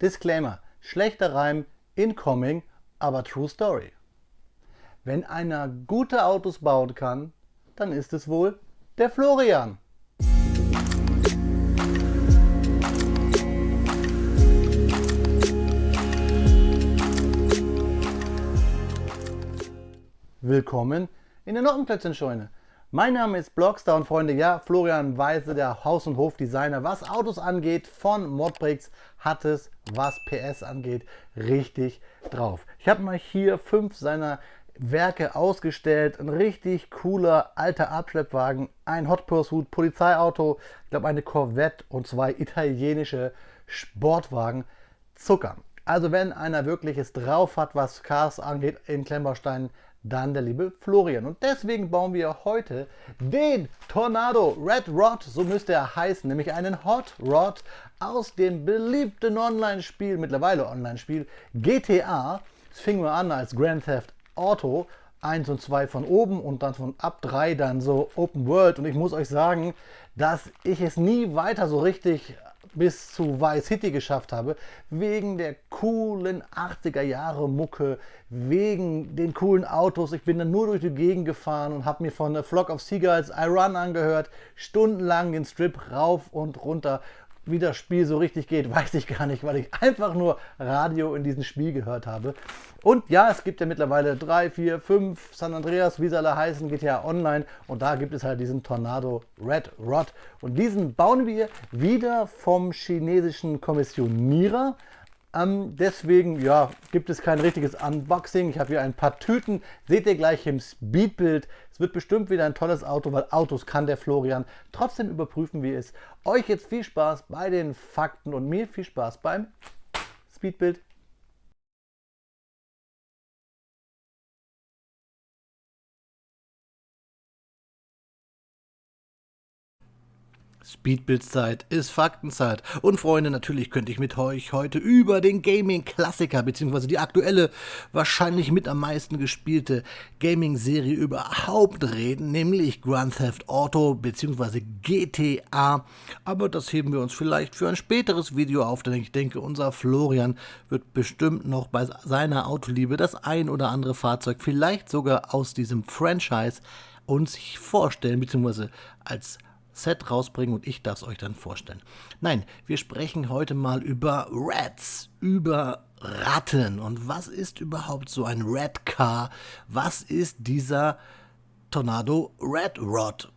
Disclaimer, schlechter Reim, incoming, aber true story. Wenn einer gute Autos bauen kann, dann ist es wohl der Florian. Willkommen in der Nockenplätzchenscheune. Mein Name ist Blockstar und Freunde, ja, Florian Weise, der Haus- und Hofdesigner. Was Autos angeht, von Modbricks hat es, was PS angeht, richtig drauf. Ich habe mal hier 5 seiner Werke ausgestellt. Ein richtig cooler alter Abschleppwagen, ein Hot Pursuit Polizeiauto, ich glaube eine Corvette und 2 italienische Sportwagen. Zucker. Also wenn einer wirklich es drauf hat, was Cars angeht in Klemmbausteinen, dann der liebe Florian. Und deswegen bauen wir heute den Tornado Red Rod, so müsste er heißen, nämlich einen Hot Rod aus dem beliebten Online-Spiel, mittlerweile Online-Spiel GTA. Es fing mal an als Grand Theft Auto, 1 und 2 von oben und dann von ab 3 dann so Open World. Und ich muss euch sagen, dass ich es nie weiter so richtig bis zu Vice City geschafft habe, wegen der coolen 80er Jahre Mucke, wegen den coolen Autos. Ich bin dann nur durch die Gegend gefahren und habe mir von A Flock of Seagulls I Run angehört, stundenlang den Strip rauf und runter. Wie das Spiel so richtig geht, weiß ich gar nicht, weil ich einfach nur Radio in diesem Spiel gehört habe. Und ja, es gibt ja mittlerweile 3, 4, 5 San Andreas, wie sie alle heißen, GTA Online. Und da gibt es halt diesen Tornado Red Rod. Und diesen bauen wir wieder vom chinesischen Kommissionierer. Deswegen ja, gibt es kein richtiges Unboxing. Ich habe hier ein paar Tüten, seht ihr gleich im Speedbild. Es wird bestimmt wieder ein tolles Auto, weil Autos kann der Florian. Trotzdem überprüfen wir es. Euch jetzt viel Spaß bei den Fakten und mir viel Spaß beim Speedbild. Speedbildzeit ist Faktenzeit. Und Freunde, natürlich könnte ich mit euch heute über den Gaming-Klassiker bzw. die aktuelle, wahrscheinlich mit am meisten gespielte Gaming-Serie überhaupt reden, nämlich Grand Theft Auto bzw. GTA. Aber das heben wir uns vielleicht für ein späteres Video auf, denn ich denke, unser Florian wird bestimmt noch bei seiner Autoliebe das ein oder andere Fahrzeug, vielleicht sogar aus diesem Franchise, uns vorstellen bzw. als Set rausbringen und ich darf es euch dann vorstellen. Nein, wir sprechen heute mal über Rats, über Ratten. Und was ist überhaupt so ein Rat Car? Was ist dieser Tornado Red Rod?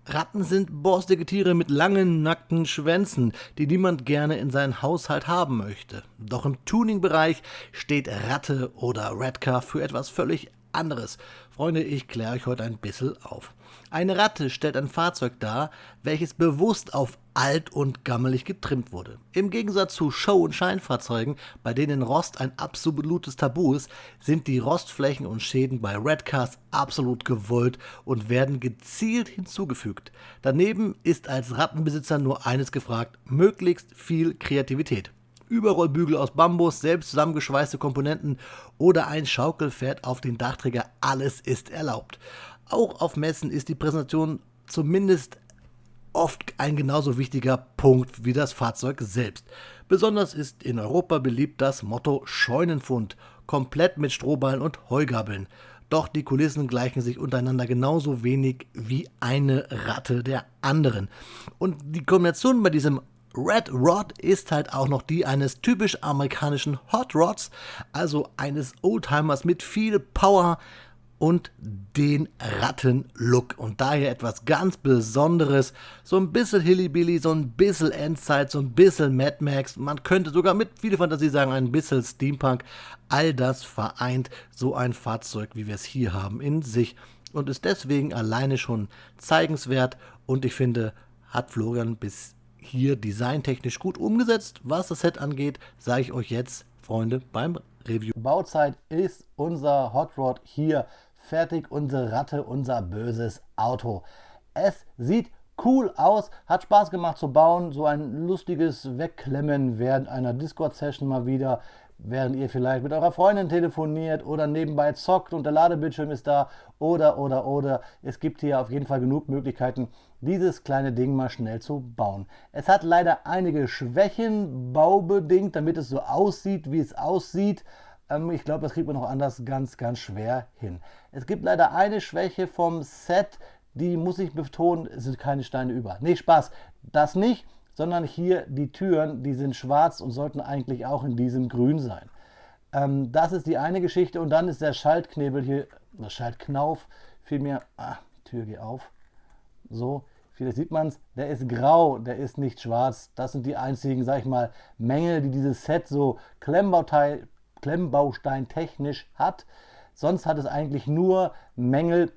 Ratten sind borstige Tiere mit langen, nackten Schwänzen, die niemand gerne in seinen Haushalt haben möchte. Doch im Tuning-Bereich steht Ratte oder Ratcar für etwas völlig anderes. Freunde, ich kläre euch heute ein bisschen auf. Eine Ratte stellt ein Fahrzeug dar, welches bewusst auf alt und gammelig getrimmt wurde. Im Gegensatz zu Show- und Scheinfahrzeugen, bei denen Rost ein absolutes Tabu ist, sind die Rostflächen und Schäden bei Ratcars absolut gewollt und werden gezielt hinzugefügt. Daneben ist als Rattenbesitzer nur eines gefragt: möglichst viel Kreativität. Überrollbügel aus Bambus, selbst zusammengeschweißte Komponenten oder ein Schaukelpferd auf den Dachträger, alles ist erlaubt. Auch auf Messen ist die Präsentation zumindest oft ein genauso wichtiger Punkt wie das Fahrzeug selbst. Besonders ist in Europa beliebt das Motto Scheunenfund, komplett mit Strohballen und Heugabeln. Doch die Kulissen gleichen sich untereinander genauso wenig wie eine Ratte der anderen. Und die Kombination bei diesem Red Rod ist halt auch noch die eines typisch amerikanischen Hot Rods, also eines Oldtimers mit viel Power und den Ratten-Look. Und daher etwas ganz Besonderes, so ein bisschen Hillybilly, so ein bisschen Endzeit, so ein bisschen Mad Max, man könnte sogar mit viel Fantasie sagen, ein bisschen Steampunk. All das vereint so ein Fahrzeug, wie wir es hier haben, in sich und ist deswegen alleine schon zeigenswert. Und ich finde, hat Florian bis hier designtechnisch gut umgesetzt. Was das Set angeht, sage ich euch jetzt, Freunde, beim Review. Bauzeit ist unser Hot Rod hier fertig, unsere Ratte, unser böses Auto. Es sieht cool aus, hat Spaß gemacht zu bauen, so ein lustiges Wegklemmen während einer Discord-Session mal wieder, während ihr vielleicht mit eurer Freundin telefoniert oder nebenbei zockt und der Ladebildschirm ist da oder. Es gibt hier auf jeden Fall genug Möglichkeiten, dieses kleine Ding mal schnell zu bauen. Es hat leider einige Schwächen, baubedingt, damit es so aussieht, wie es aussieht. Ich glaube, das kriegt man noch anders ganz, ganz schwer hin. Es gibt leider eine Schwäche vom Set, die muss ich betonen, es sind keine Steine über. Nee, Spaß, das nicht, sondern hier die Türen, die sind schwarz und sollten eigentlich auch in diesem Grün sein. Das ist die eine Geschichte und dann ist der Schaltknebel hier, der Schaltknauf, vielmehr, Tür geht auf, so, vielleicht sieht man es, der ist grau, der ist nicht schwarz. Das sind die einzigen, sag ich mal, Mängel, die dieses Set so Klemmbaustein-technisch hat. Sonst hat es eigentlich nur Mängel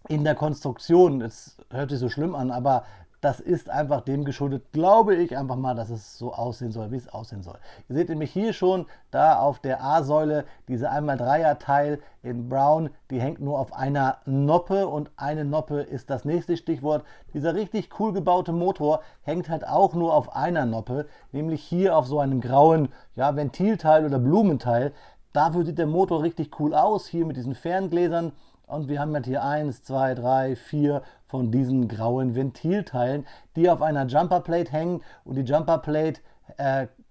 in der Konstruktion. Es hört sich so schlimm an, aber das ist einfach dem geschuldet, glaube ich einfach mal, dass es so aussehen soll, wie es aussehen soll. Ihr seht nämlich hier schon, da auf der A-Säule, diese 1x3er-Teil in Brown, die hängt nur auf einer Noppe und eine Noppe ist das nächste Stichwort. Dieser richtig cool gebaute Motor hängt halt auch nur auf einer Noppe, nämlich hier auf so einem grauen, ja, Ventilteil oder Blumenteil. Dafür sieht der Motor richtig cool aus, hier mit diesen Ferngläsern. Und wir haben jetzt hier 1, 2, 3, 4 von diesen grauen Ventilteilen, die auf einer Jumperplate hängen. Und die Jumperplate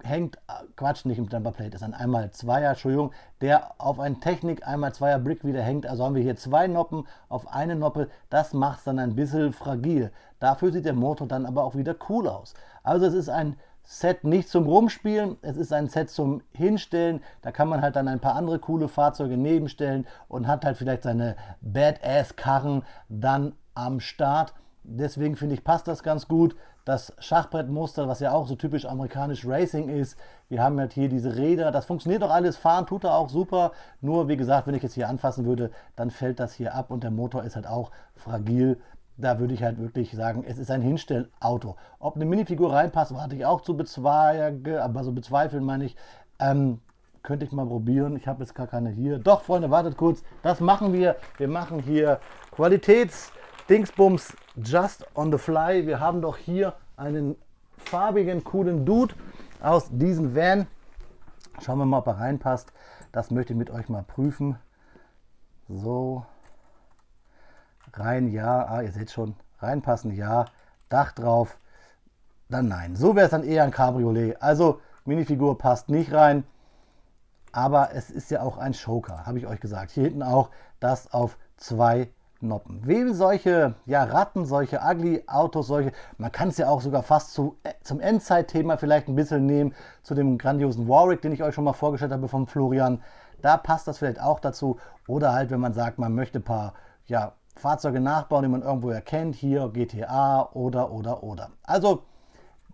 hängt, Quatsch, nicht im Jumperplate, ist ein 1x2er, Entschuldigung, der auf einen Technik 1x2er Brick wieder hängt. Also haben wir hier zwei Noppen auf eine Noppe. Das macht es dann ein bisschen fragil. Dafür sieht der Motor dann aber auch wieder cool aus. Also es ist ein Set nicht zum Rumspielen, es ist ein Set zum Hinstellen, da kann man halt dann ein paar andere coole Fahrzeuge nebenstellen und hat halt vielleicht seine Badass-Karren dann am Start. Deswegen finde ich, passt das ganz gut. Das Schachbrettmuster, was ja auch so typisch amerikanisch Racing ist, wir haben halt hier diese Räder, das funktioniert doch alles, fahren tut er auch super, nur wie gesagt, wenn ich jetzt hier anfassen würde, dann fällt das hier ab und der Motor ist halt auch fragil. Da würde ich halt wirklich sagen, es ist ein Hinstellauto. Ob eine Minifigur reinpasst, warte ich auch zu bezweifeln, aber so bezweifeln meine ich. Könnte ich mal probieren. Ich habe jetzt gar keine hier. Doch, Freunde, wartet kurz. Das machen wir. Wir machen hier Qualitäts-Dingsbums just on the fly. Wir haben doch hier einen farbigen, coolen Dude aus diesem Van. Schauen wir mal, ob er reinpasst. Das möchte ich mit euch mal prüfen. So. Rein, ja, ihr seht schon, reinpassen, ja, Dach drauf, dann nein. So wäre es dann eher ein Cabriolet. Also Minifigur passt nicht rein, aber es ist ja auch ein Showcar, habe ich euch gesagt. Hier hinten auch das auf zwei Noppen. Wem solche, ja, Ratten, solche Ugly-Autos, solche, man kann es ja auch sogar fast zum Endzeit-Thema vielleicht ein bisschen nehmen, zu dem grandiosen Warwick, den ich euch schon mal vorgestellt habe vom Florian. Da passt das vielleicht auch dazu. Oder halt, wenn man sagt, man möchte ein paar, ja, Fahrzeuge nachbauen, die man irgendwo erkennt, hier GTA oder. Also,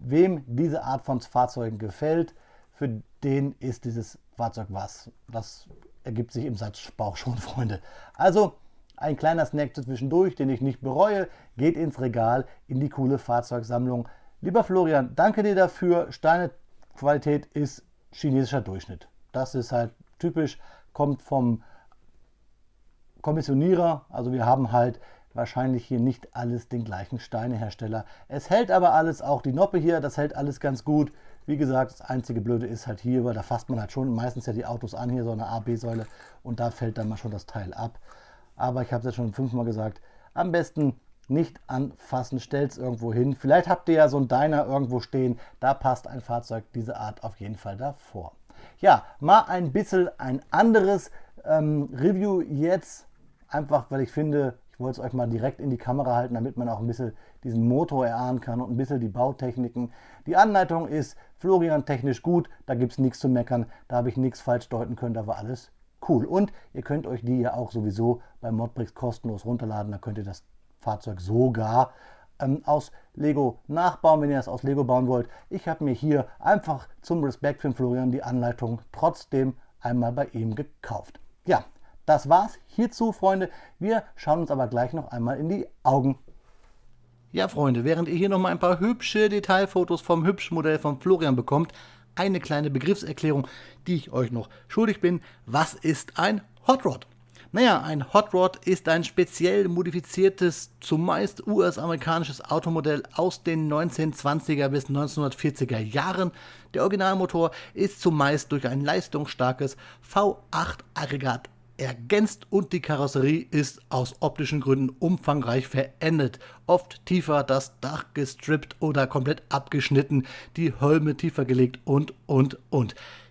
wem diese Art von Fahrzeugen gefällt, für den ist dieses Fahrzeug was. Das ergibt sich im Satzbauch schon, Freunde. Also, ein kleiner Snack zwischendurch, den ich nicht bereue, geht ins Regal, in die coole Fahrzeugsammlung. Lieber Florian, danke dir dafür. Steinequalität ist chinesischer Durchschnitt. Das ist halt typisch, kommt vom Kommissionierer, also wir haben halt wahrscheinlich hier nicht alles den gleichen Steinehersteller. Es hält aber alles, auch die Noppe hier, das hält alles ganz gut. Wie gesagt, das einzige Blöde ist halt hier, weil da fasst man halt schon meistens ja die Autos an, hier so eine A-B-Säule und da fällt dann mal schon das Teil ab. Aber ich habe es jetzt schon 5-mal gesagt, am besten nicht anfassen, stellt es irgendwo hin. Vielleicht habt ihr ja so ein Diner irgendwo stehen, da passt ein Fahrzeug dieser Art auf jeden Fall davor. Ja, mal ein bisschen ein anderes Review jetzt. Einfach, weil ich finde, ich wollte es euch mal direkt in die Kamera halten, damit man auch ein bisschen diesen Motor erahnen kann und ein bisschen die Bautechniken. Die Anleitung ist Florian technisch gut, da gibt es nichts zu meckern, da habe ich nichts falsch deuten können, da war alles cool. Und ihr könnt euch die ja auch sowieso bei Modbricks kostenlos runterladen, da könnt ihr das Fahrzeug sogar aus Lego nachbauen, wenn ihr das aus Lego bauen wollt. Ich habe mir hier einfach zum Respekt für den Florian die Anleitung trotzdem einmal bei ihm gekauft. Ja. Das war's hierzu, Freunde. Wir schauen uns aber gleich noch einmal in die Augen. Ja, Freunde, während ihr hier noch mal ein paar hübsche Detailfotos vom hübschen Modell von Florian bekommt, eine kleine Begriffserklärung, die ich euch noch schuldig bin. Was ist ein Hot Rod? Naja, ein Hot Rod ist ein speziell modifiziertes, zumeist US-amerikanisches Automodell aus den 1920er bis 1940er Jahren. Der Originalmotor ist zumeist durch ein leistungsstarkes V8-Aggregat ergänzt und die Karosserie ist aus optischen Gründen umfangreich verändert. Oft tiefer das Dach gestrippt oder komplett abgeschnitten, die Holme tiefer gelegt und.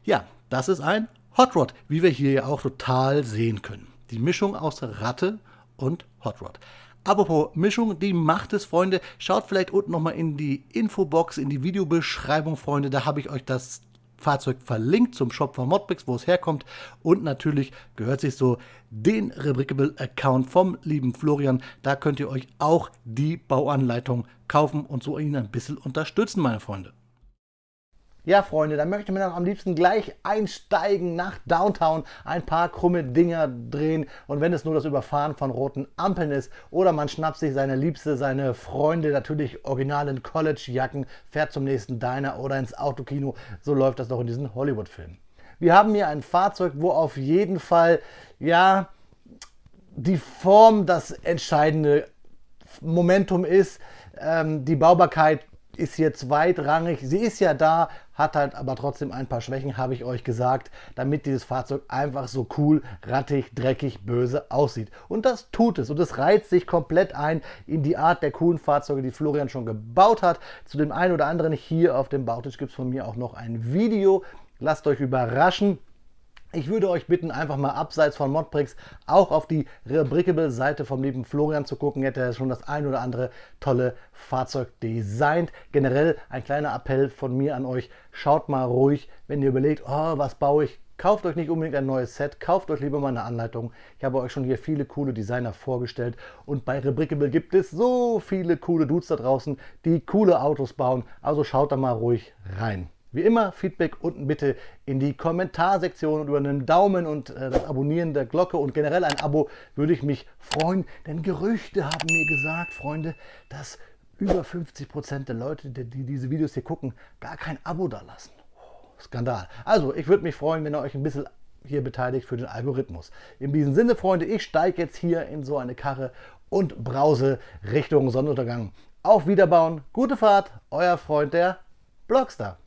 Ja, das ist ein Hot Rod, wie wir hier ja auch total sehen können. Die Mischung aus Ratte und Hot Rod. Apropos Mischung, die macht es, Freunde. Schaut vielleicht unten nochmal in die Infobox, in die Videobeschreibung, Freunde. Da habe ich euch das Fahrzeug verlinkt zum Shop von Modbricks, wo es herkommt. Und natürlich gehört sich so den Rebrickable-Account vom lieben Florian. Da könnt ihr euch auch die Bauanleitung kaufen und so ihn ein bisschen unterstützen, meine Freunde. Ja, Freunde, da möchte man am liebsten gleich einsteigen nach Downtown, ein paar krumme Dinger drehen und wenn es nur das Überfahren von roten Ampeln ist oder man schnappt sich seine Liebste, seine Freunde, natürlich originalen College-Jacken, fährt zum nächsten Diner oder ins Autokino, so läuft das doch in diesen Hollywood-Filmen. Wir haben hier ein Fahrzeug, wo auf jeden Fall, ja, die Form das entscheidende Momentum ist, die Baubarkeit ist hier zweitrangig. Sie ist ja da, hat halt aber trotzdem ein paar Schwächen, habe ich euch gesagt, damit dieses Fahrzeug einfach so cool, rattig, dreckig, böse aussieht. Und das tut es. Und es reiht sich komplett ein in die Art der coolen Fahrzeuge, die Florian schon gebaut hat. Zu dem einen oder anderen hier auf dem Bautisch gibt es von mir auch noch ein Video. Lasst euch überraschen. Ich würde euch bitten, einfach mal abseits von Modbricks auch auf die Rebrickable-Seite vom lieben Florian zu gucken. Hätte er schon das ein oder andere tolle Fahrzeug designt. Generell ein kleiner Appell von mir an euch. Schaut mal ruhig, wenn ihr überlegt, oh, was baue ich? Kauft euch nicht unbedingt ein neues Set, kauft euch lieber mal eine Anleitung. Ich habe euch schon hier viele coole Designer vorgestellt und bei Rebrickable gibt es so viele coole Dudes da draußen, die coole Autos bauen. Also schaut da mal ruhig rein. Wie immer, Feedback unten bitte in die Kommentarsektion und über einen Daumen und das Abonnieren der Glocke und generell ein Abo würde ich mich freuen, denn Gerüchte haben mir gesagt, Freunde, dass über 50% der Leute, die diese Videos hier gucken, gar kein Abo da lassen. Skandal. Also, ich würde mich freuen, wenn ihr euch ein bisschen hier beteiligt für den Algorithmus. In diesem Sinne, Freunde, ich steige jetzt hier in so eine Karre und brause Richtung Sonnenuntergang. Auf Wiederbauen, gute Fahrt, euer Freund der Blockstar.